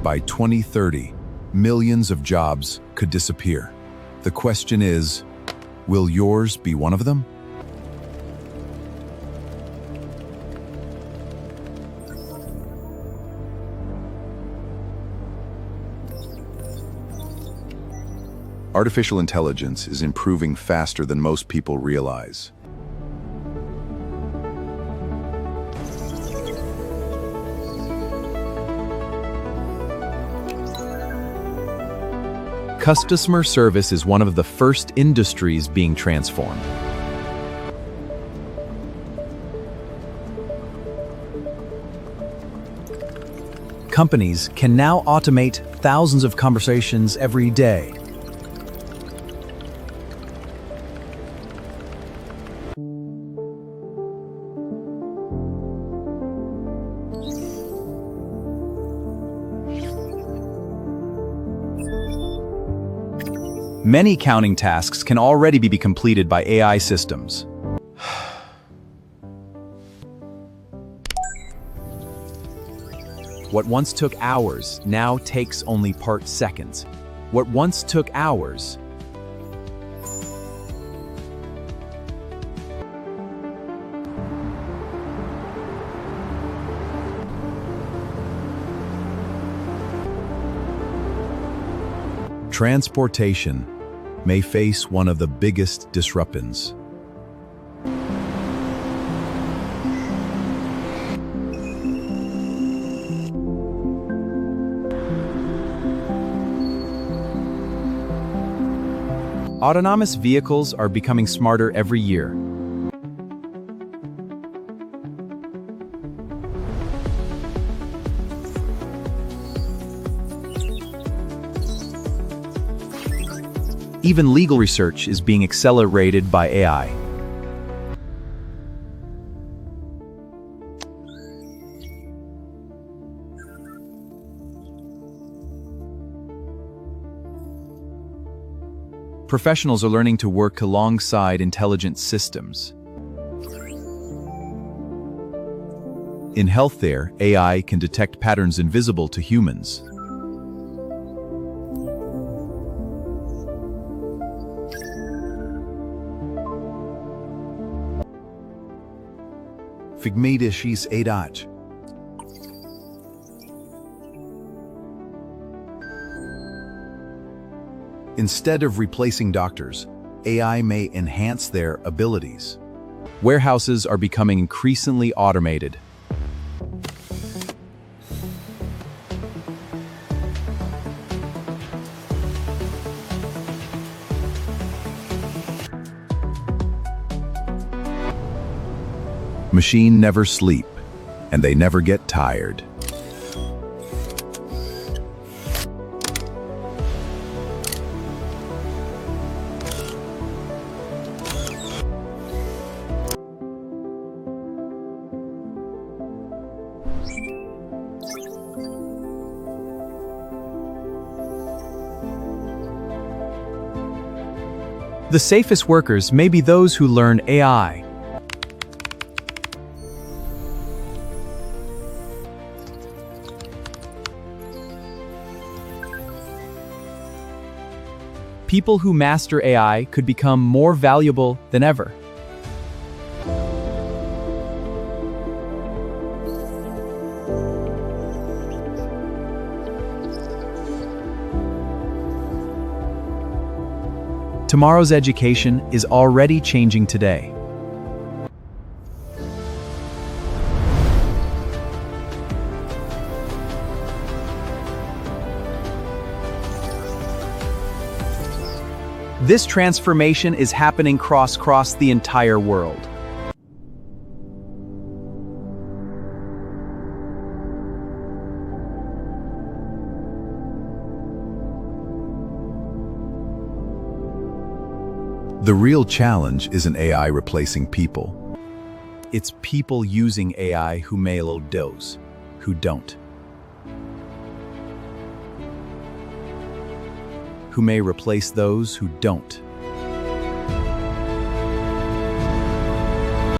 by 2030, millions of jobs could disappear. The question is, will yours be one of them? Artificial intelligence is improving faster than most people realize. Customer service is one of the first industries being transformed. Companies can now automate thousands of conversations every day. Many counting tasks can already be completed by AI systems. What once took hours now takes only part seconds. What once took hours Transportation may face one of the biggest disruptions. Autonomous vehicles are becoming smarter every year. Even legal research is being accelerated by AI. Professionals are learning to work alongside intelligent systems. In healthcare, AI can detect patterns invisible to humans. Figmedisches Edat. Instead of replacing doctors, AI may enhance their abilities. Warehouses are becoming increasingly automated. Machines never sleep, and they never get tired. The safest workers may be those who learn AI. People who master AI could become more valuable than ever. Tomorrow's education is already changing today. This transformation is happening across the entire world. The real challenge isn't AI replacing people. It's people using AI who may load those who don't. Who may replace those who don't.